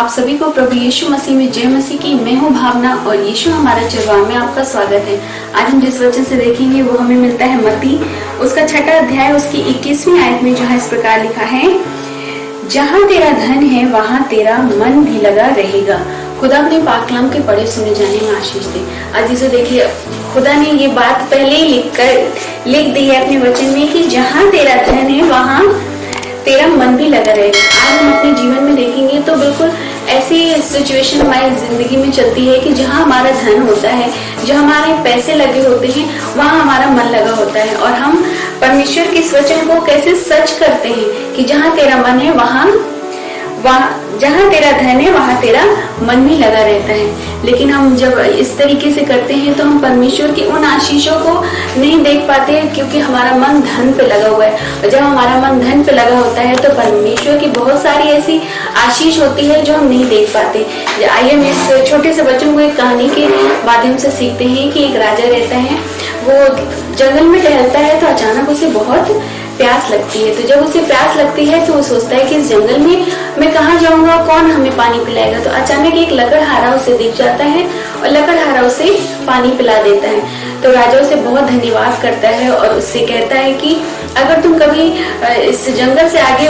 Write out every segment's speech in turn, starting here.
आप सभी को प्रभु यीशु मसीह में जय मसीह की। मैं हूँ भावना और यीशु हमारा चरवाहा में आपका स्वागत है। आज हम जिस वचन से देखेंगे वो हमें मिलता है मत्ती उसका 6वां अध्याय उसकी 21वीं आयत में, जो है इस प्रकार लिखा है, जहाँ तेरा धन है वहाँ तेरा मन भी लगा रहेगा। खुदा अपने पाक कलाम के पढ़े सुने जाने में आशीष दे। आज इसे देखिए, खुदा ने ये बात पहले ही लिख दी है अपने वचन में कि जहाँ तेरा धन है वहाँ तेरा मन भी लगा रहेगा। आज हम अपने जीवन में देखेंगे तो बिल्कुल ऐसी सिचुएशन हमारी जिंदगी में चलती है कि जहाँ हमारा धन होता है, जहाँ हमारे पैसे लगे होते हैं, वहाँ हमारा मन लगा होता है। और हम परमेश्वर के इस वचन को कैसे सच करते हैं कि जहाँ तेरा मन है वहाँ जहाँ तेरा धन है वहाँ तेरा मन भी लगा रहता है। लेकिन हम जब इस तरीके से करते हैं तो हम परमेश्वर की उन आशीषों को नहीं देख पाते हैं, क्योंकि हमारा मन धन पे लगा हुआ है। और जब हमारा मन धन पे लगा होता है तो परमेश्वर की बहुत सारी ऐसी आशीष होती है जो हम नहीं देख पाते। आइए हम इस छोटे से बच्चों को एक कहानी के माध्यम से सीखते हैं कि एक राजा रहता है, वो जंगल में टहलता है तो अचानक उसे बहुत प्यास लगती है। तो जब उसे प्यास लगती है तो वो सोचता है कि इस जंगल में मैं कहाँ जाऊंगा, कौन हमें पानी पिलाएगा। तो अचानक एक लकड़हारा उसे दिख जाता है और लकड़हारा उसे पानी पिला देता है। तो राजा उसे बहुत धन्यवाद करता है और उससे कहता है कि अगर तुम कभी इस जंगल से आगे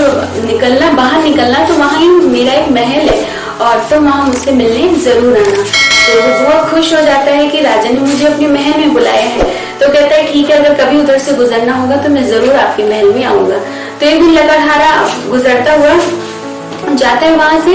बाहर निकलना तो वहाँ ही मेरा एक महल है और तुम वहाँ मुझसे मिलने जरूर आना। तो वो बहुत खुश हो जाता है कि राजा ने मुझे अपने महल में बुलाया है। तो कहता है ठीक है, अगर कभी उधर से गुजरना होगा तो मैं जरूर आपके महल में आऊंगा। तो एक दिन लकड़हारा गुजरता हुआ जाता है वहां से,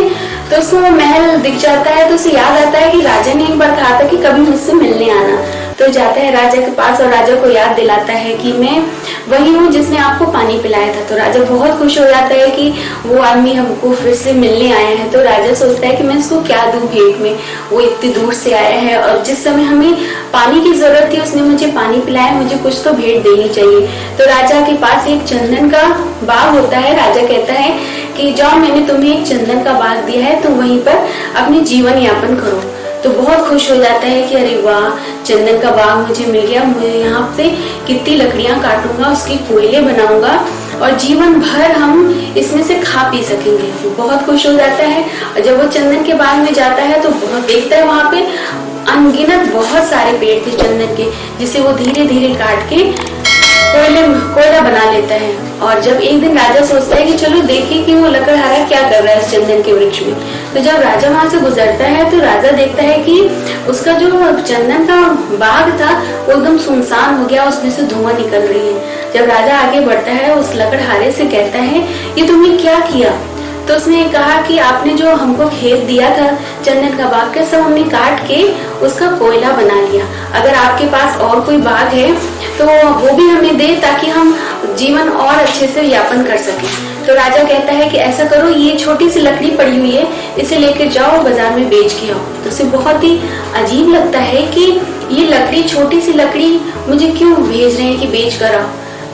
तो उसको वो महल दिख जाता है। तो उसे याद आता है कि राजा ने एक बार कहा था कि कभी मुझसे मिलने आना। तो जाता है राजा के पास और राजा को याद दिलाता है कि मैं वही हूँ जिसने आपको पानी पिलाया था। तो राजा बहुत खुश हो जाता है कि वो आदमी हमको फिर से मिलने आया है। तो राजा सोचता है कि मैं इसको क्या दूं भेंट में, वो इतनी दूर से आया है और जिस समय हमें पानी की जरूरत थी उसने मुझे पानी पिलाया, मुझे कुछ तो भेंट देनी चाहिए। तो राजा के पास एक चंदन का बाग होता है। राजा कहता है कि जाओ, मैंने तुम्हें एक चंदन का बाग दिया है, तुम वहीं पर अपनी जीवन यापन करो। तो बहुत खुश हो जाता है कि अरे वाह, चंदन का बाग मुझे मिल गया, मैं यहाँ से कितनी लकड़ियां काटूंगा, उसके कोयले बनाऊंगा और जीवन भर हम इसमें से खा पी सकेंगे। वो बहुत खुश हो जाता है और जब वो चंदन के बाग में जाता है तो बहुत देखता है वहां पे अनगिनत बहुत सारे पेड़ थे चंदन के, जिसे वो धीरे धीरे काट के कोयला बना लेता है। और जब एक दिन राजा सोचता है कि चलो देखिए कि वो लकड़हारा क्या कर रहा है इस चंदन के वृक्ष में। तो जब राजा वहां से गुजरता है तो राजा देखता है कि उसका जो चंदन का बाग था वो एकदम सुनसान हो गया, उसमें से धुआं निकल रही है। जब राजा आगे बढ़ता है उस लकड़हारे से कहता है, ये तुमने क्या किया? तो उसने कहा कि आपने जो हमको खेत दिया था चंदन का बाग का, सब हमने काट के उसका कोयला बना लिया। अगर आपके पास और कोई बाग है तो वो भी हमें दे, ताकि हम जीवन और अच्छे से यापन कर सकें। तो राजा कहता है कि ऐसा करो, ये छोटी सी लकड़ी पड़ी हुई है, इसे लेकर जाओ बाजार में बेच के आओ। तो उसे बहुत ही अजीब लगता है कि ये लकड़ी, छोटी सी लकड़ी मुझे क्यों भेज रहे हैं कि बेच कर आओ।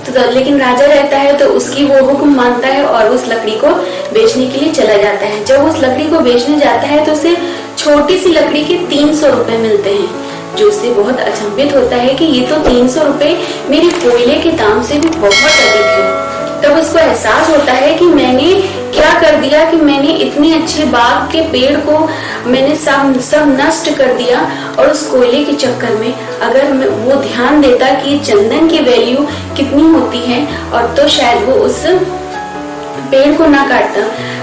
तो लेकिन राजा रहता है तो उसकी वो हुक्म मानता है और उस लकड़ी को बेचने के लिए चला जाता है। जब उस लकड़ी को बेचने जाता है तो उसे छोटी सी लकड़ी के 300 रुपए मिलते हैं, जो उससे बहुत अचंभित होता है कि ये तो 300 रुपए मेरे कोयले के दाम से भी बहुत अधिक है। तब उसको एहसास होता है कि मैंने क्या कर दिया कि मैंने इतने अच्छे बाग के पेड़ को मैंने सब नष्ट कर दिया। और उस कोयले के चक्कर में अगर वो ध्यान देता कि चंदन की वैल्यू कितनी होती है और तो शायद वो उस पेड़ को ना काटता।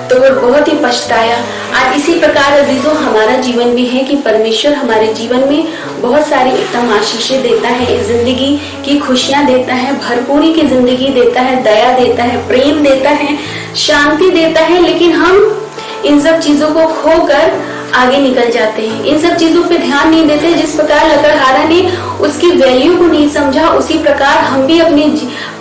तो वो बहुत ही पछताया। आज इसी प्रकार अजीजों हमारा जीवन भी है कि परमेश्वर हमारे जीवन में बहुत सारी उत्तम आशीषें देता है, जिंदगी की खुशियां देता है, भरपूरी की जिंदगी देता है, दया देता है, प्रेम देता है, शांति देता है। लेकिन हम इन सब चीजों को खोकर आगे निकल जाते हैं, इन सब चीजों पे ध्यान नहीं देते। जिस प्रकार लकड़हारा ने उसकी वैल्यू को नहीं समझा, उसी प्रकार हम भी अपने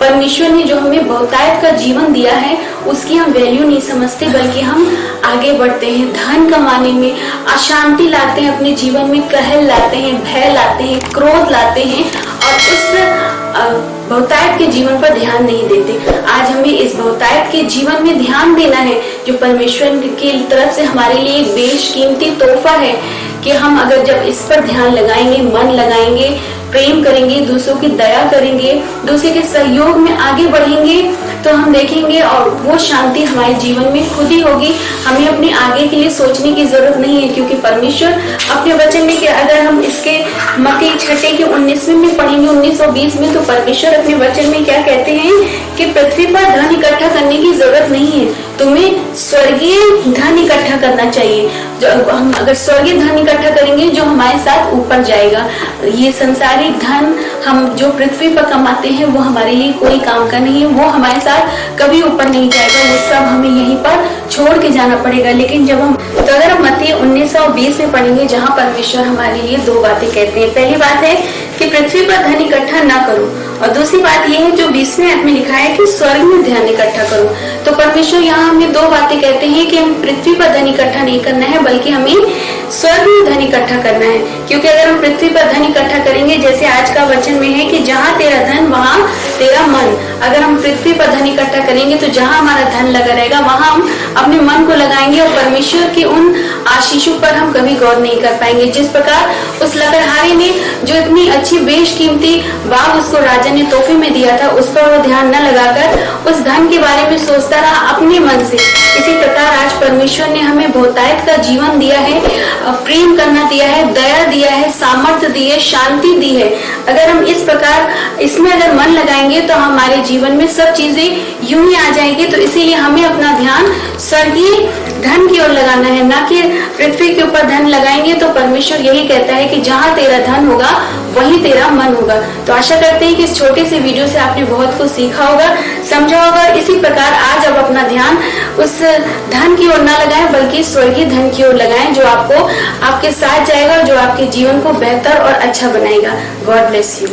परमेश्वर ने जो हमें बहुतायत का जीवन दिया है उसकी हम वैल्यू नहीं समझते, बल्कि हम आगे बढ़ते हैं धन कमाने में, अशांति लाते हैं अपने जीवन में, कहल लाते हैं, भय लाते हैं, क्रोध लाते हैं और उस बहुतायत के जीवन पर ध्यान नहीं देते। आज हमें इस बहुतायत के जीवन में ध्यान देना है जो परमेश्वर की तरफ से हमारे लिए एक बेशकीमती तोहफा है, कि हम अगर जब इस पर ध्यान लगाएंगे, मन लगाएंगे, प्रेम करेंगे, दूसरों की दया करेंगे, दूसरे के सहयोग में आगे बढ़ेंगे, तो हम देखेंगे और वो शांति हमारे जीवन में खुद ही होगी। हमें अपने आगे के लिए सोचने की जरूरत नहीं है, क्योंकि परमेश्वर अपने वचन में, कि अगर हम इसके मत्ती 6:19 में पढ़ेंगे, 19 और 20 में, तो परमेश्वर अपने वचन में क्या कहते हैं कि पृथ्वी पर धन इकट्ठा करने की जरूरत नहीं है, तुम्हें स्वर्गीय धन इकट्ठा करना चाहिए। जो हम अगर स्वर्गीय धन इकट्ठा करेंगे जो हमारे साथ ऊपर जाएगा। ये संसारिक धन हम जो पृथ्वी पर कमाते हैं वो हमारे लिए कोई काम का नहीं है, वो हमारे साथ कभी ऊपर नहीं जाएगा, वो सब हमें यहीं पर छोड़ के जाना पड़ेगा। लेकिन जब हम अगर हम मत्ती 19 और 20 में पढ़ेंगे, जहाँ परमेश्वर हमारे लिए दो बातें कहते हैं। पहली बात है कि पृथ्वी पर धन इकट्ठा ना करो, और दूसरी बात यह है जो 20वें आयत में लिखा है कि स्वर्ग में धन इकट्ठा करो। तो परमेश्वर यहाँ हमें दो बातें कहते हैं कि हम पृथ्वी पर धन इकट्ठा नहीं करना है, बल्कि हमें स्वर्ग में धन इकट्ठा करना है। क्योंकि अगर हम पृथ्वी पर धन इकट्ठा करेंगे, जैसे आज का वचन में है कि जहाँ तेरा धन वहाँ तेरा मन, अगर हम पृथ्वी पर धन इकट्ठा करेंगे तो जहाँ हमारा धन लगा रहेगा वहाँ हम अपने मन को लगाएंगे, और परमेश्वर के उन आशीषों पर हम कभी गौर नहीं कर पाएंगे। जिस प्रकार उस लकड़हारे ने जो इतनी अच्छी बेशकीमती बाग उसको राजा ने तोहफे में दिया था, उस पर वो ध्यान न लगाकर उस धन के बारे में सोचता रहा अपने मन से। इसी प्रकार आज परमेश्वर ने हमें बहुतायत का जीवन दिया है, प्रेम करना दिया है, दया दिया है, सामर्थ्य दी है, शांति दी है। अगर हम इस प्रकार इसमें अगर मन लगाएंगे तो हमारे जीवन में सब चीजें यूं ही आ जाएंगी। तो इसीलिए हमें अपना ध्यान स्वर्गीय धन की ओर लगाना है, ना कि पृथ्वी के ऊपर धन लगाएंगे तो परमेश्वर यही कहता है कि जहाँ तेरा धन होगा वही तेरा मन होगा। तो आशा करते हैं कि इस छोटे से वीडियो से आपने बहुत कुछ सीखा होगा, समझा होगा। इसी प्रकार आज अब अपना ध्यान उस धन की ओर ना लगाएं, बल्कि स्वर्गीय धन की ओर लगाएं, जो आपको आपके साथ जाएगा, जो आपके जीवन को बेहतर और अच्छा बनाएगा। God bless you.